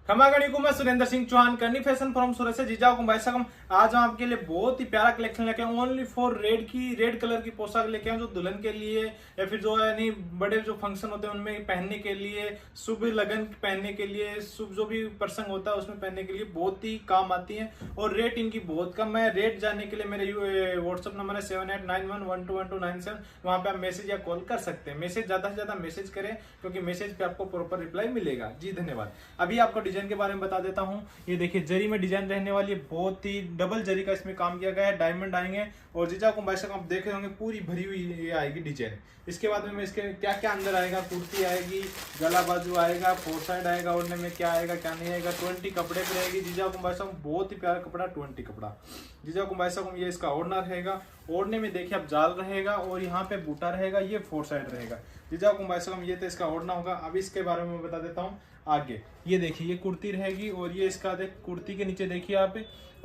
खमागणी को मैं सुरेंद्र सिंह चौहान करनी फैशन फ्रॉम सूरत से जीजा भाई साहब आज हम आपके लिए बहुत ही प्यारा कलेक्शन लेके आए ओनली फॉर रेड कलर की पोशाक लेके आए जो दुल्हन के लिए या फिर जो है नहीं बड़े जो फंक्शन होते हैं उनमें पहनने के लिए, शुभ लगन पहनने के लिए, शुभ जो भी प्रसंग होता है उसमें पहनने के लिए बहुत ही काम आती है और रेट इनकी बहुत कम है। रेट जानने के लिए मेरे व्हाट्सअप नंबर है 7891121297। वहां पे आप मैसेज या कॉल कर सकते हैं। मैसेज ज्यादा से ज्यादा मैसेज करें क्योंकि मैसेज पे आपको प्रॉपर रिप्लाई मिलेगा। जी धन्यवाद। अभी आपको डिजाइन के बारे में बता देता हूँ। ये देखिए जरी में डिजाइन रहने वाली है, बहुत ही डबल जरी का इसमें काम किया गया है, डायमंड आएंगे और जीजा को भाई साहब आप देख रहे होंगे पूरी भरी हुई ये आएगी डिजाइन। इसके बाद में इसके क्या क्या अंदर आएगा, कुर्ती आएगी, गला बाजू आएगा, फोर साइड आएगा, ओढ़ने में क्या आएगा क्या नहीं आएगा। 20 कपड़े पे रहेगी जीजा को भाई साहब, बहुत ही प्यारा कपड़ा 20 कपड़ा जीजा को भाई साहब। ये इसका ओढ़ना रहेगा, ओढ़ने में देखिए आप जाल रहेगा और यहाँ पे बूटा रहेगा, ये फोर साइड रहेगा जीजा को भाई साहब। ये तो इसका ओढ़ना होगा। अब इसके बारे में बता देता हूँ आगे। ये देखिए ये कुर्ती रहेगी और ये इसका देख कुर्ती के नीचे देखिए आप,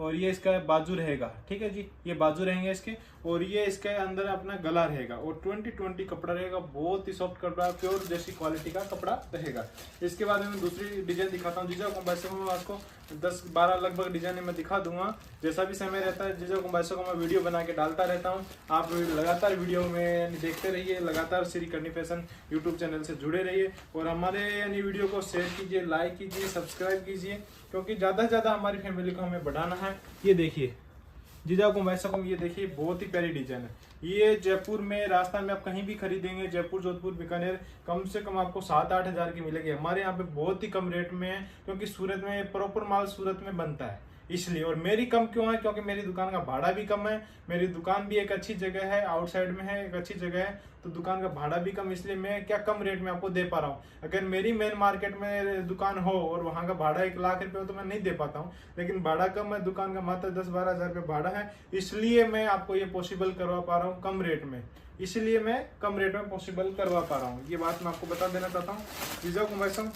और ये इसका बाजू रहेगा, ठीक है जी, ये बाजू रहेंगे इसके और ये इसके अंदर अपना गला रहेगा और 20 कपड़ा रहेगा, बहुत ही सॉफ्ट कपड़ा, प्योर जैसी क्वालिटी का कपड़ा रहेगा। इसके बाद में दूसरी डिजाइन दिखाता हूँ जीजा को वैसे मैं आपको 10-12 लगभग डिजाइन मैं दिखा दूंगा। जैसा भी समय रहता है जीजा को वैसे को मैं वीडियो बना के डालता रहता हूँ। आप लगातार वीडियो में देखते रहिए, लगातार श्री करनी फैशन यूट्यूब चैनल से जुड़े रहिए और हमारे यानी वीडियो को शेयर कीजिए, लाइक कीजिए, सब्सक्राइब कीजिए क्योंकि ज्यादा से ज्यादा हमारी फैमिली को हमें बढ़ाना है। ये देखिए जीजा को वैसा कम, ये देखिए बहुत ही प्यारी डिजाइन है। ये जयपुर में, राजस्थान में आप कहीं भी खरीदेंगे, जयपुर, जोधपुर, बीकानेर, कम से कम आपको 7-8 हजार की मिलेगी। हमारे यहाँ पे बहुत ही कम रेट में है क्योंकि सूरत में प्रॉपर माल सूरत में बनता है इसलिए। और मेरी कम क्यों है क्योंकि मेरी दुकान का भाड़ा भी कम है, मेरी दुकान भी एक अच्छी जगह है, आउटसाइड में है, एक अच्छी जगह है, तो दुकान का भाड़ा भी कम, इसलिए मैं क्या कम रेट में आपको दे पा रहा हूँ। अगर मेरी मेन मार्केट में दुकान हो और वहाँ का भाड़ा 1 लाख रुपये हो तो मैं नहीं दे पाता हूँ, लेकिन भाड़ा कम है, दुकान का मात्र 10-12 हजार रुपये भाड़ा है, इसलिए मैं आपको ये पॉसिबल करवा पा रहा हूँ कम रेट में, इसलिए मैं कम रेट में पॉसिबल करवा पा रहा हूँ। ये बात मैं आपको बता देना चाहता हूँ जीजा को वैसा।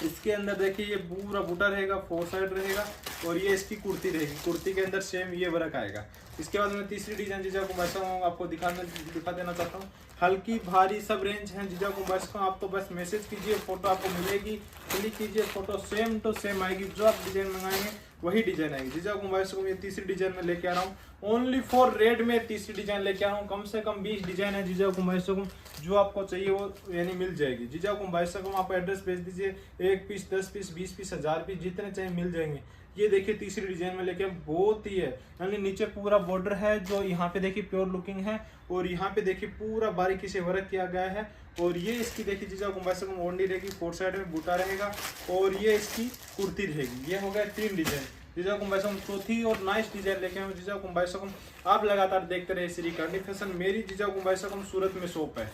इसके अंदर देखिए ये पूरा बूटा रहेगा, फोर साइड रहेगा और ये इसकी कुर्ती रहेगी, कुर्ती के अंदर सेम ये वर्क आएगा। इसके बाद मैं तीसरी डिजाइन जीजा को वैसा आपको दिखा देना चाहता हूँ। हल्की भारी सब रेंज है जीजा को वैसा, आप तो बस मैसेज कीजिए, फोटो आपको मिलेगी, क्लिक कीजिए, फोटो सेम टू सेम आएगी, जो आप डिजाइन मंगाएंगे वही डिजाइन आएगी। जीजा को वैसा ये तीसरी डिजाइन में लेके आ रहा हूँ, ओनली फॉर रेड में तीसरी डिजाइन लेके आ रहा हूँ। कम से कम 20 डिजाइन है जीजा को वैसा, जो आपको चाहिए वो यानी मिल जाएगी। जीजा को वैसा आप एड्रेस भेज दीजिए, 1 पीस, 10 पीस, 20 पीस, 1000 पीस, जितने चाहिए मिल जाएंगे। ये देखिए तीसरी डिजाइन में लेके बहुत ही है, यानी नीचे पूरा बॉर्डर है जो यहाँ पे देखिए प्योर लुकिंग है और यहाँ पे देखिए पूरा बारीकी से वर्क किया गया है। और ये इसकी देखिए जीजा को वैसे ओढ़नी रहेगी, फोर साइड में बूटा रहेगा और ये इसकी कुर्ती रहेगी। ये हो गया 3 डिजाइन जीजा को वैसे। चौथी और नाइस डिजाइन लेके आए जीजा को वैसे। आप लगातार देखते रहे श्री करनी फैशन। मेरी जीजा को वैसे सूरत में शॉप है,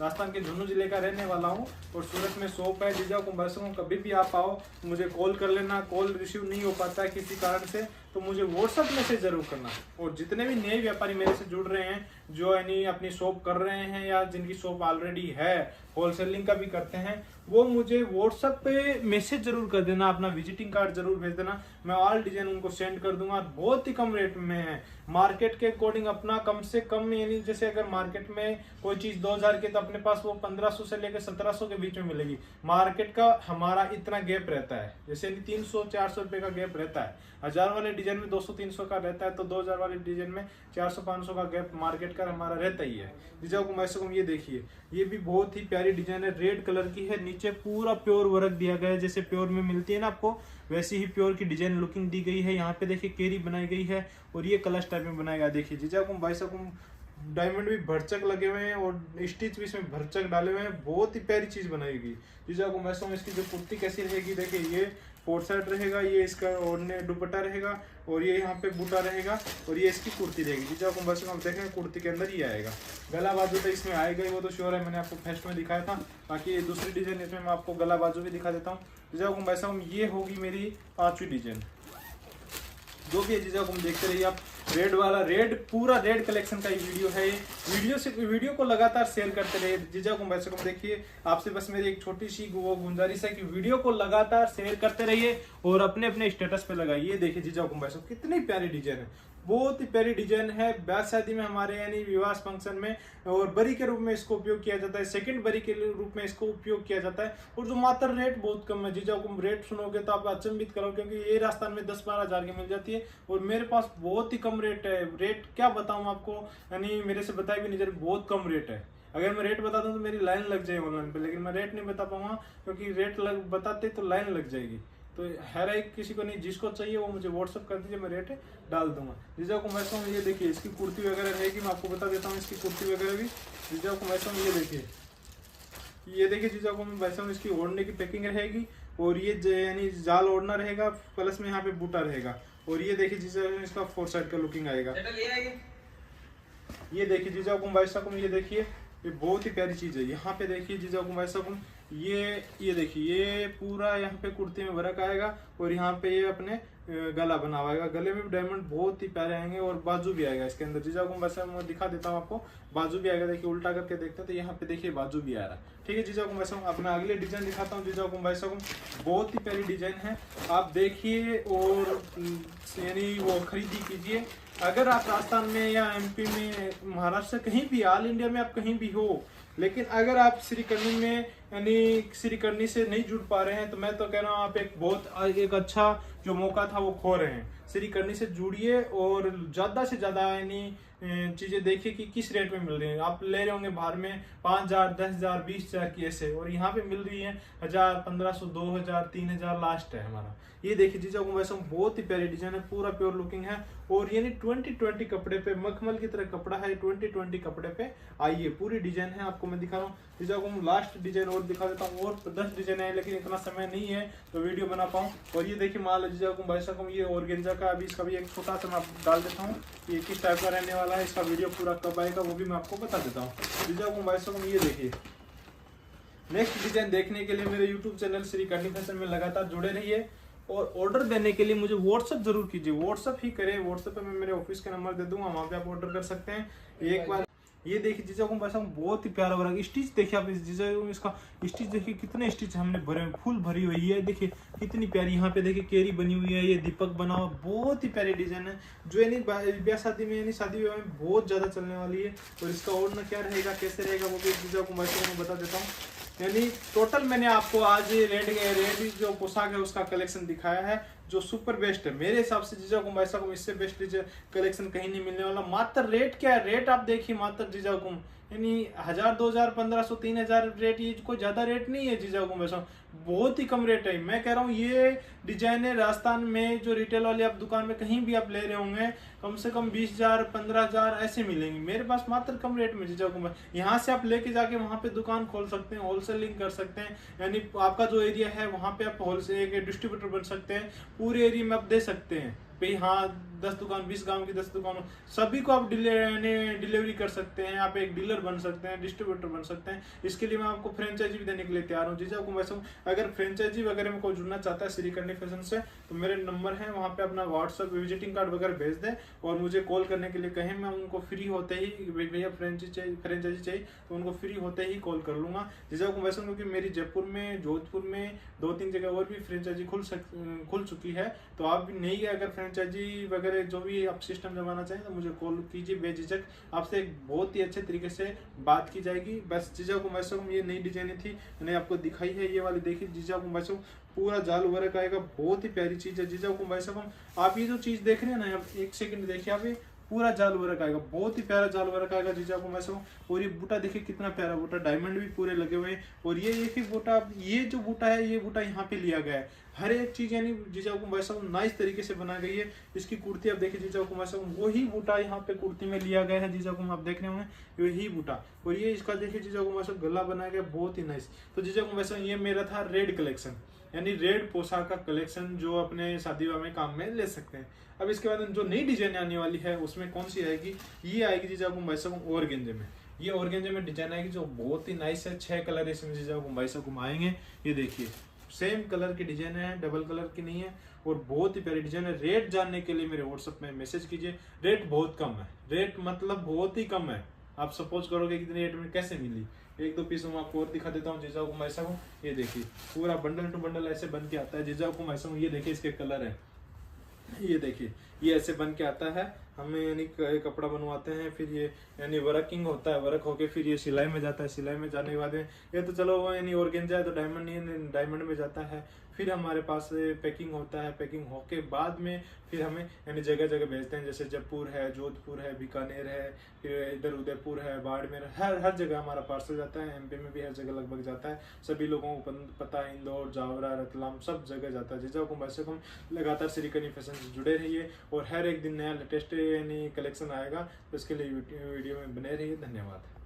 राजस्थान के झुंझुनू जिले का रहने वाला हूँ और सूरत में शॉप है जीजा को वैसे। कभी भी आप आओ मुझे कॉल कर लेना, कॉल रिसीव नहीं हो पाता है किसी कारण से तो मुझे व्हाट्सएप मैसेज जरूर करना। और जितने भी नए व्यापारी मेरे से जुड़ रहे हैं, जो यानी अपनी शॉप कर रहे हैं या जिनकी शॉप ऑलरेडी है, होलसेलिंग का भी करते हैं, वो मुझे व्हाट्सएप पे मैसेज जरूर कर देना, अपना विजिटिंग कार्ड जरूर भेज देना, मैं ऑल डिजाइन उनको सेंड कर दूंगा। बहुत ही कम रेट में है, मार्केट के अकॉर्डिंग अपना कम से कम, यानी जैसे अगर मार्केट में कोई चीज 2000 की तो अपने पास वो 1500 से लेकर 1700 के बीच में मिलेगी। मार्केट का हमारा इतना गैप रहता है, जैसे 300-400 रुपए का गैप रहता है। 1000 वाले डिजाइन में 200-300 का रहता है, तो 2000 वाले डिजाइन में 400-500 का गैप मार्केट का हमारा रहता ही है। जीजा को वैसे ये देखिए ये भी बहुत ही प्यारी डिजाइन है, रेड कलर की है, नीचे पूरा प्योर वर्क दिया गया है, जैसे प्योर में मिलती है ना आपको वैसी ही प्योर की डिजाइन लुकिंग दी गई है। यहाँ पे देखिए केरी बनाई गई है और ये कलश टाइप में बनाया गया। देखिए जीजा को भाई साहब डायमंड भी भरचक लगे हुए हैं और स्टिच भी इसमें भरचक डाले हुए हैं, बहुत ही प्यारी चीज बनाई गई जीजा को वैसे। इसकी जो कुर्ती कैसी रहेगी देखिए, ये फोर साइड रहेगा, ये इसका ओढ़ने दुपट्टा रहेगा और ये यहाँ पे बूटा रहेगा और ये इसकी कुर्ती रहेगी। जीजा को वैसे हम देखेंगे कुर्ती के अंदर ये आएगा, गला बाजू तो इसमें आएगा ही, वो तो श्योर है, मैंने आपको फर्स्ट में दिखाया था। बाकी ये दूसरी डिजाइन इसमें मैं आपको गला बाजू भी दिखा देता हूँ। जीजा को वैसा ये होगी मेरी 5वीं डिजाइन। जो भी है जीजा को देखते रहिए आप। रेड वाला, रेड पूरा रेड कलेक्शन का ये वीडियो है। वीडियो को लगातार शेयर करते रहिए जीजा को वैसे। देखिए आपसे बस मेरी एक छोटी सी वो गुजारिश है कि वीडियो को लगातार शेयर करते रहिए और अपने अपने स्टेटस पे लगाइए। देखिए जीजा को वैसे कितनी प्यारी डिजाइन है, बहुत ही प्यारी डिजाइन है। ब्याह शादी में हमारे यानी विवाह फंक्शन में और बरी के रूप में इसको उपयोग किया जाता है, सेकंड बरी के रूप में इसको उपयोग किया जाता है। और जो मात्र रेट बहुत कम है, जीजा को रेट सुनोगे तो आप अचंभित करो, क्योंकि ये राजस्थान में 10-12 हजार की मिल जाती है और मेरे पास बहुत ही कम रेट है। रेट क्या बताऊं आपको, यानी मेरे से बताए भी नहीं जा रही, बहुत कम रेट है। अगर मैं रेट बता दूं तो मेरी लाइन लग जाएगी ऑनलाइन पे, लेकिन मैं रेट नहीं बता पाऊंगा क्योंकि रेट बताते तो लाइन लग जाएगी। तो हर एक किसी को नहीं, जिसको चाहिए वो मुझे व्हाट्सअप कर दीजिए, मैं रेट डाल दूंगा। जीजा को मैं ये देखिए, इसकी कुर्ती वगैरह रहेगी, मैं आपको बता देता हूँ इसकी कुर्ती वगैरह भी। जीजा को मैं ये देखिए, जीजा को मैं वैसा इसकी ओढ़ने की पैकिंग रहेगी और ये यानी जाल ओढ़ना रहेगा, प्लस में यहाँ पे बूटा रहेगा। और ये देखिए जीजा इसका 4 साइड का लुकिंग आएगा। ये देखिए जीजा को वैसा ये देखिए, ये बहुत ही प्यारी चीज है। यहाँ पे देखिए जीजा को वैसा ये देखिए, ये पूरा यहाँ पे कुर्ती में वर्क आएगा और यहाँ पे ये अपने गला बना हुआ है। गले में भी डायमंड बहुत ही प्यारे आएंगे और बाजू भी आएगा इसके अंदर। जीजा को वैसा मैं दिखा देता हूँ आपको, बाजू भी आएगा। देखिए उल्टा करके देखते हैं तो यहाँ पे देखिए बाजू भी आ रहा है। ठीक है जीजा को वैसा अपना अगले डिजाइन दिखाता हूँ। जीजा को वैसा बहुत ही प्यारी डिजाइन है, आप देखिए और यानी वो खरीदी कीजिए। अगर आप राजस्थान में या एमपी में, महाराष्ट्र कहीं भी, ऑल इंडिया में आप कहीं भी हो, लेकिन अगर आप श्रीकर्णी में यानी श्रीकर्णी से नहीं जुड़ पा रहे हैं तो मैं तो कह रहा हूँ आप एक अच्छा जो मौका था वो खो रहे हैं। श्रीकर्णी से जुड़िए और ज्यादा से ज्यादा यानी चीजें देखिए कि किस रेट में मिल रही है। आप ले रहे होंगे बाहर में 5,000, 10,000, 20,000 की ऐसे, और यहाँ पे मिल रही है 1,000, 1,500, 2,000, 3,000 लास्ट है हमारा। ये देखिए जीजा को वैसे बहुत ही प्यारी डिजाइन है, पूरा प्योर लुकिंग है और यानी 2020 कपड़े पे, मखमल की तरह कपड़ा है, 2020 कपड़े पे आइए। पूरी डिजाइन है, आपको मैं दिखा रहा हूँ। जीजा को लास्ट डिजाइन और दिखा देता हूँ, और 10 डिजाइन है लेकिन इतना समय नहीं है तो वीडियो बना पाऊँ। और ये देखिए माल जीजा को वैसा ये ऑर्गेन्जा का, अभी इसका भी एक छोटा सा मैं डाल देता हूँ, ये किस टाइप का रहने वाला है, इसका वीडियो पूरा कब आएगा वो भी मैं आपको बता देता हूँ। जीजा को वैसा ये देखिए, नेक्स्ट डिजाइन देखने के लिए मेरे यूट्यूब चैनल श्रीकर्णी फैशन में लगातार जुड़े रहिए और ऑर्डर देने के लिए मुझे व्हाट्सअप जरूर कीजिए। व्हाट्सअप ही करें, व्हाट्सअप पे मैं मेरे ऑफिस का नंबर दे दूंगा, वहां पे आप ऑर्डर कर सकते हैं। एक बार ये देखिए जीजा को बस बहुत ही प्यारा भरा स्टिच देखिए आप, इस जीजा इसका स्टिच देखिए, कितने स्टिच हमने भरे, फुल भरी हुई है। देखिए कितनी प्यारी, यहाँ पे देखिए केरी बनी हुई है, ये दीपक बना हुआ, बहुत ही प्यारी डिजाइन है जो यानी ब्याह शादी में यानी शादी विवाह में बहुत ज्यादा चलने वाली है। और इसका ओढ़ना क्या रहेगा, कैसे रहेगा, वो भी जीजा को मैं बता देता हूँ। यानी टोटल मैंने आपको आज रेड जो पोशाक है उसका कलेक्शन दिखाया है जो सुपर बेस्ट है मेरे हिसाब से। जीजा को ऐसा इससे बेस्ट कलेक्शन कहीं नहीं मिलने वाला। मात्र रेट क्या है, रेट आप देखिए मात्र जीजा को यानी 1,000, 2,000, 1,500, 3,000 रेट, ये कोई ज्यादा रेट नहीं है जीजा को वैसा, बहुत ही कम रेट है। मैं कह रहा हूँ ये डिजाइन है राजस्थान में जो रिटेल वाली आप दुकान में कहीं भी आप ले रहे होंगे कम से कम 20,000, 15,000 ऐसे मिलेंगे। मेरे पास मात्र कम रेट में जीजा को यहाँ से आप लेके जाके वहां पे दुकान खोल सकते हैं, होलसेलिंग कर सकते हैं। यानी आपका जो एरिया है वहां पे आप होलसेल एक डिस्ट्रीब्यूटर बन सकते हैं, पूरे एरिया में आप दे सकते हैं भाई। हाँ 10 दुकान, 20 गांव की 10 दुकान, सभी को आप डिलीवरी कर सकते हैं। आप एक डीलर बन सकते हैं, डिस्ट्रीब्यूटर बन सकते हैं। इसके लिए मैं आपको फ्रेंचाइजी भी देने के लिए तैयार हूँ। जीजा को वैसे अगर फ्रेंचाइजी वगैरह में कोई जुड़ना चाहता है श्रीकर्णी फैशन से तो मेरे नंबर है, वहाँ पे अपना व्हाट्सएप विजिटिंग कार्ड वगैरह भेज दें और मुझे कॉल करने के लिए कहें। मैं उनको फ्री होते ही, भैया फ्रेंचाइजी चाहिए तो उनको फ्री होते ही कॉल कर लूंगा। जीजा को वैसे क्योंकि मेरी जयपुर में, जोधपुर में 2-3 जगह और भी फ्रेंचाइजी खुल चुकी है, तो आप भी नहीं अगर फ्रेंचाइजी वगैरह जो भी आप सिस्टम जमाना चाहें तो मुझे कॉल कीजिए बेझिझक। आपसे एक बहुत ही अच्छे तरीके से बात की जाएगी। बस जीजा को वैसे ये नई डिजाइन थी, मैंने आपको दिखाई है। ये वाली देखिए जीजा को वैसे पूरा जाल वर्क आएगा, बहुत ही प्यारी चीज है। जीजा को वैसे आप ये जो चीज देख रहे हैं ना, एक सेकंड देखिए आप, ये पूरा जाल वर्क आएगा, बहुत ही प्यारा जाल वर्क आएगा जीजा को वैसे। और ये बूटा देखिए कितना प्यारा बूटा, डायमंड भी पूरे लगे हुए हैं। और ये एक ही बूटा, ये जो बूटा है ये बूटा यहाँ पे लिया गया है। हर एक चीज यानी जीजा को वैसा नाइस तरीके से बना गई है। इसकी कुर्ती आप देखिए जीजा को वैसा, वही बूटा यहाँ पे कुर्ती में लिया गया है जीजा को, आप देख रहे होंगे वही बूटा। और ये इसका देखिए जीजा को वैसा गला बनाया गया, बहुत ही नाइस। तो जीजा को वैसा ये मेरा था रेड कलेक्शन, यानी रेड पोशाक का कलेक्शन जो अपने शादी विवाह में काम में ले सकते हैं। अब इसके बाद जो नई डिजाइन आने वाली है उसमें कौन सी आएगी, ये आएगी जीजा को वैसा ऑर्गेंजे में। ये ऑर्गेंजे में डिजाइन आएगी जो बहुत ही नाइस है। 6 कलर इसमें जीजा को वैसा घुमाएंगे। ये देखिए सेम कलर की डिजाइन है, डबल कलर की नहीं है, और बहुत ही प्यारी डिजाइन है। रेट जानने के लिए मेरे व्हाट्सएप में मैसेज कीजिए। रेट बहुत कम है, रेट मतलब बहुत ही कम है। आप सपोज करोगे कितने रेट में कैसे मिली। 1-2 पीस मैं आपको और दिखा देता हूँ जीजा को ऐसा हूँ। ये देखिए पूरा बंडल टू बंडल ऐसे बन के आता है जीजा को ऐसा हूँ। ये देखिए इसके कलर है, ये देखिए, ये ऐसे बन के आता है। हमें यानी कपड़ा बनवाते हैं, फिर ये यानी वर्किंग होता है, वर्क होके फिर ये सिलाई में जाता है। सिलाई में जाने के बाद में ये तो चलो वो यानी ऑर्गेन्जा है तो डायमंड नहीं, डायमंड में जाता है। फिर हमारे पास पैकिंग होता है। पैकिंग होके बाद में फिर हमें यानी जगह जगह भेजते हैं, जैसे जयपुर है, जोधपुर है, बीकानेर है, फिर इधर उदयपुर है, बाड़मेर, हर जगह हमारा पार्सल जाता है। एमपी में भी हर जगह लगभग जाता है। सभी लोगों को पता है, इंदौर, जावरा, रतलाम सब जगह जाता है। जीजा हुकुम वैसे हम लगातार श्री कनी फैशन से जुड़े रहिए और हर एक दिन नया लेटेस्ट यानी कलेक्शन आएगा, तो इसके लिए वीडियो में बने रहिए। धन्यवाद।